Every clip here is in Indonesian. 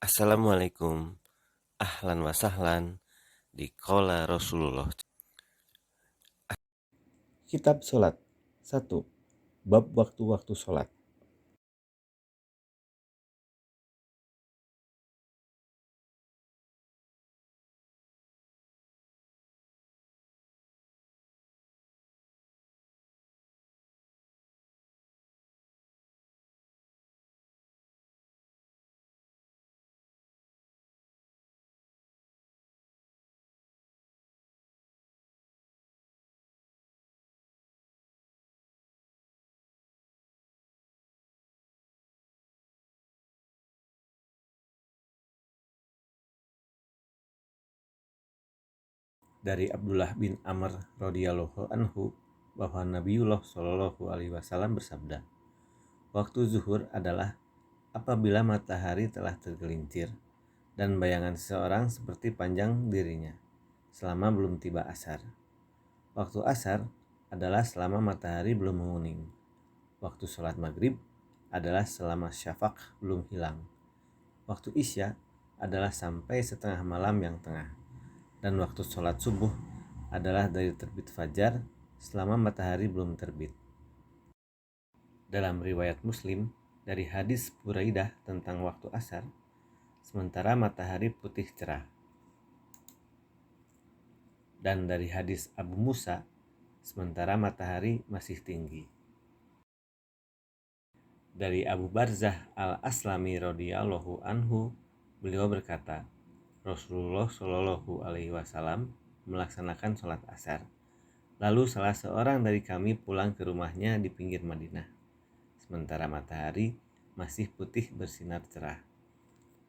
Assalamualaikum, ahlan wa sahlan di Qala Rasulullah. Kitab Salat 1. Bab waktu-waktu salat. Dari Abdullah bin Amr radhiyallahu anhu bahwa Nabiullah Shallallahu alaihi wasallam bersabda, waktu zuhur adalah apabila matahari telah tergelincir dan bayangan seseorang seperti panjang dirinya selama belum tiba asar. Waktu asar adalah selama matahari belum menguning. Waktu sholat maghrib adalah selama syafaq belum hilang. Waktu isya adalah sampai setengah malam yang tengah. Dan waktu sholat subuh adalah dari terbit fajar selama matahari belum terbit. Dalam riwayat Muslim dari hadis Buraidah tentang waktu asar, sementara matahari putih cerah. Dan dari hadis Abu Musa, sementara matahari masih tinggi. Dari Abu Barzah al-Aslami radhiyallahu anhu, beliau berkata, Rasulullah Shallallahu alaihi wasallam melaksanakan sholat asar. Lalu salah seorang dari kami pulang ke rumahnya di pinggir Madinah, sementara matahari masih putih bersinar cerah.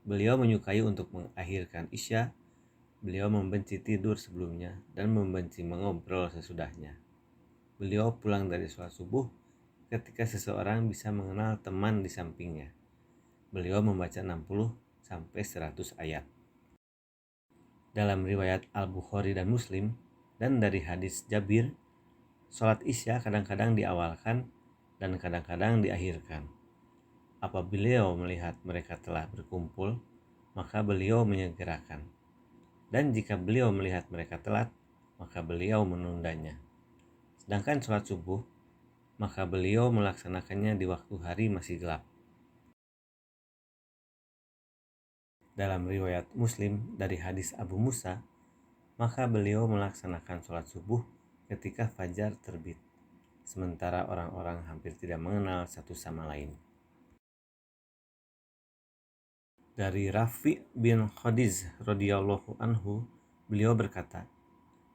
Beliau menyukai untuk mengakhirkan isya, beliau membenci tidur sebelumnya dan membenci mengobrol sesudahnya. Beliau pulang dari sholat subuh ketika seseorang bisa mengenal teman di sampingnya. Beliau membaca 60-100 ayat. Dalam riwayat Al-Bukhari dan Muslim dan dari hadis Jabir, sholat isya kadang-kadang diawalkan dan kadang-kadang diakhirkan. Apabila beliau melihat mereka telah berkumpul, maka beliau menyegerakan. Dan jika beliau melihat mereka telat, maka beliau menundanya. Sedangkan sholat subuh, maka beliau melaksanakannya di waktu hari masih gelap. Dalam riwayat Muslim dari hadis Abu Musa, maka beliau melaksanakan sholat subuh ketika fajar terbit, sementara orang-orang hampir tidak mengenal satu sama lain. Dari Rafi bin Khadiz radhiyallahu anhu, beliau berkata,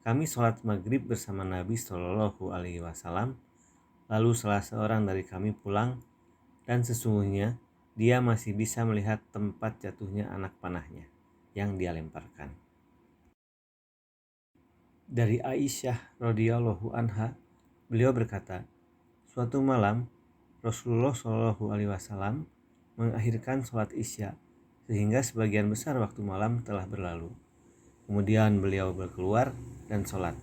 kami sholat maghrib bersama Nabi Shallallahu alaihi wasallam, lalu salah seorang dari kami pulang, dan sesungguhnya dia masih bisa melihat tempat jatuhnya anak panahnya yang dia lemparkan. Dari Aisyah radhiyallahu anha, beliau berkata, suatu malam Rasulullah Shallallahu alaihi wasallam mengakhirkan sholat isya sehingga sebagian besar waktu malam telah berlalu. Kemudian beliau berkeluar dan sholat,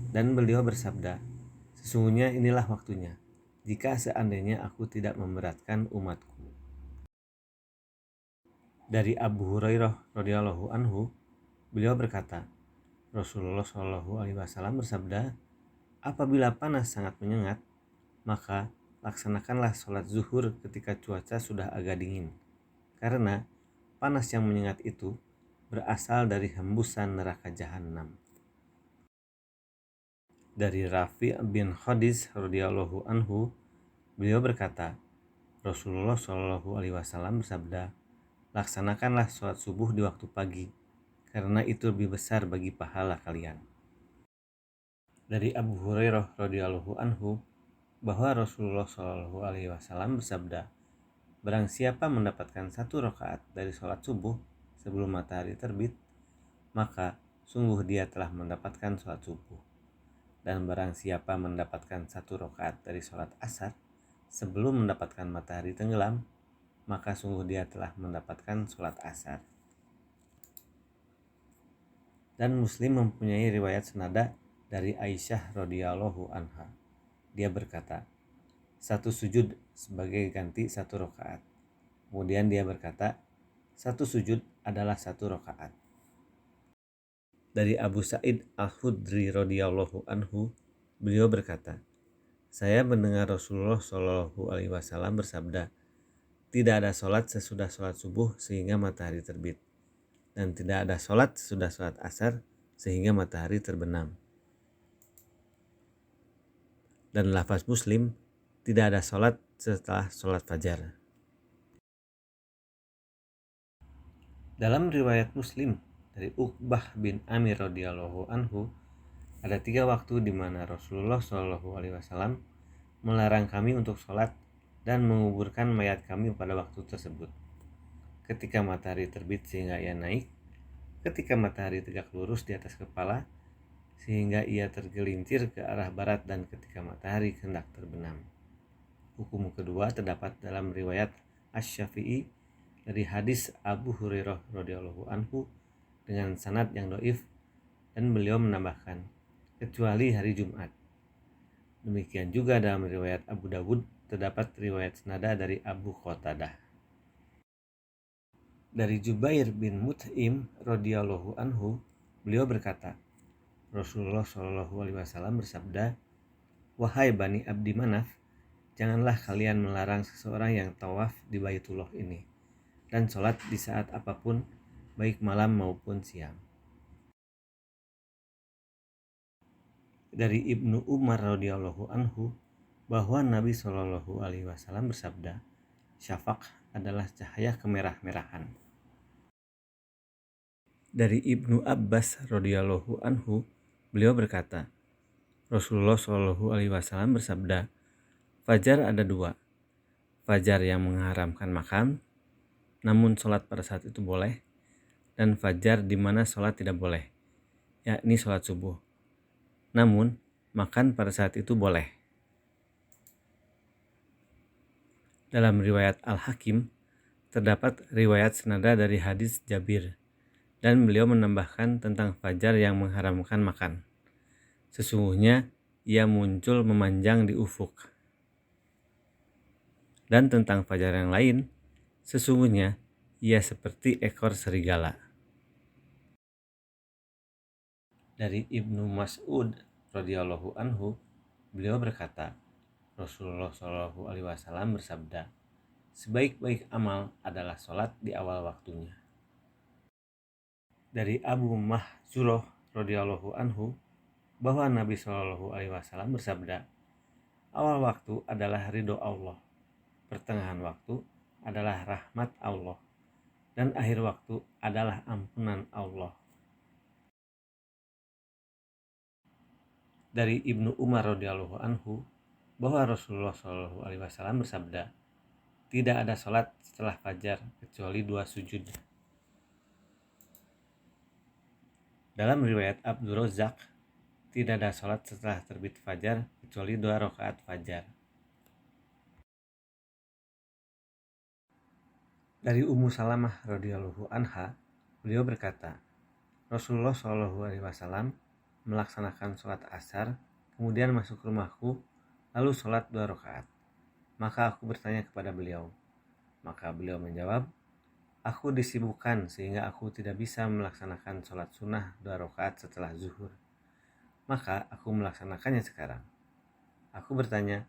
dan beliau bersabda, sesungguhnya inilah waktunya, jika seandainya aku tidak memberatkan umatku. Dari Abu Hurairah radhiyallahu anhu, beliau berkata, Rasulullah Shallallahu alaihi wasallam bersabda, apabila panas sangat menyengat, maka laksanakanlah sholat zuhur ketika cuaca sudah agak dingin, karena panas yang menyengat itu berasal dari hembusan neraka jahanam. Dari Rafi bin Khadiz radhiyallahu anhu, beliau berkata, Rasulullah Shallallahu alaihi wasallam bersabda, laksanakanlah sholat subuh di waktu pagi, karena itu lebih besar bagi pahala kalian. Dari Abu Hurairah radhiyallahu anhu, bahwa Rasulullah Shallallahu alaihi wasallam bersabda, barang siapa mendapatkan 1 rakaat dari sholat subuh sebelum matahari terbit, maka sungguh dia telah mendapatkan sholat subuh. Dan barang siapa mendapatkan 1 rakaat dari sholat asar sebelum mendapatkan matahari tenggelam, maka sungguh dia telah mendapatkan sholat asar. Dan Muslim mempunyai riwayat senada dari Aisyah radhiyallahu anha. Dia berkata, 1 sujud sebagai ganti 1 rakaat. Kemudian dia berkata, Satu sujud adalah satu rakaat. Dari Abu Sa'id Al-Khudri radhiyallahu anhu, beliau berkata, saya mendengar Rasulullah Shallallahu alaihi wasallam bersabda, tidak ada sholat sesudah sholat subuh sehingga matahari terbit, dan tidak ada sholat sesudah sholat asar sehingga matahari terbenam. Dan lafaz Muslim, tidak ada sholat setelah sholat fajar. Dalam riwayat Muslim dari Uqbah bin Amir radhiyallahu anhu, ada 3 waktu di mana Rasulullah Shallallahu alaihi wasallam melarang kami untuk sholat dan menguburkan mayat kami pada waktu tersebut. Ketika matahari terbit sehingga ia naik, ketika matahari tegak lurus di atas kepala sehingga ia tergelincir ke arah barat, dan ketika matahari hendak terbenam. Hukum kedua terdapat dalam riwayat Asy-Syafi'i dari hadis Abu Hurairah radhiyallahu anhu dengan sanad yang dhaif, dan beliau menambahkan kecuali hari Jumat. Demikian juga dalam riwayat Abu Dawud terdapat riwayat senada dari Abu Qatadah. Dari Jubair bin Mut'im radhiyallahu anhu, beliau berkata, Rasulullah Shallallahu alaihi wasallam bersabda, wahai Bani Abdi Manaf, janganlah kalian melarang seseorang yang tawaf di Baitullah ini dan sholat di saat apapun, baik malam maupun siang. Dari Ibnu Umar radhiyallahu anhu, bahwa Nabi Shallallahu alaihi wasallam bersabda, syafaq adalah cahaya kemerah-merahan. Dari Ibnu Abbas radhiyallahu anhu, beliau berkata, Rasulullah Shallallahu alaihi wasallam bersabda, fajar ada 2, fajar yang mengharamkan makan, namun sholat pada saat itu boleh, dan fajar di mana sholat tidak boleh, yakni sholat subuh, namun makan pada saat itu boleh. Dalam riwayat Al-Hakim terdapat riwayat senada dari hadis Jabir, dan beliau menambahkan tentang fajar yang mengharamkan makan, sesungguhnya ia muncul memanjang di ufuk. Dan tentang fajar yang lain, sesungguhnya ia seperti ekor serigala. Dari Ibnu Mas'ud radhiyallahu anhu, beliau berkata, Rasulullah Shallallahu alaihi wasallam bersabda, sebaik-baik amal adalah sholat di awal waktunya. Dari Abu Mahzurah radhiyallahu anhu, bahwa Nabi Shallallahu alaihi wasallam bersabda, awal waktu adalah ridho Allah, pertengahan waktu adalah rahmat Allah, dan akhir waktu adalah ampunan Allah. Dari Ibnu Umar radhiyallahu anhu, bahwa Rasulullah Shallallahu alaihi wasallam bersabda, tidak ada sholat setelah fajar kecuali 2 sujud. Dalam riwayat Abdul Razzaq, tidak ada sholat setelah terbit fajar kecuali 2 rakaat fajar. Dari Ummu Salamah radhiyallahu anha, beliau berkata, Rasulullah Shallallahu alaihi wasallam melaksanakan sholat asar, kemudian masuk ke rumahku, lalu sholat 2 rakaat. Maka aku bertanya kepada beliau. Maka beliau menjawab, aku disibukkan sehingga aku tidak bisa melaksanakan sholat sunnah 2 rakaat setelah zuhur. Maka aku melaksanakannya sekarang. Aku bertanya,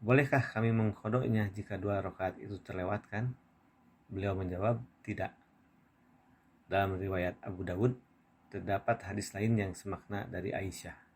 bolehkah kami mengqodoknya jika 2 rakaat itu terlewatkan? Beliau menjawab, tidak. Dalam riwayat Abu Dawud terdapat hadis lain yang semakna dari Aisyah.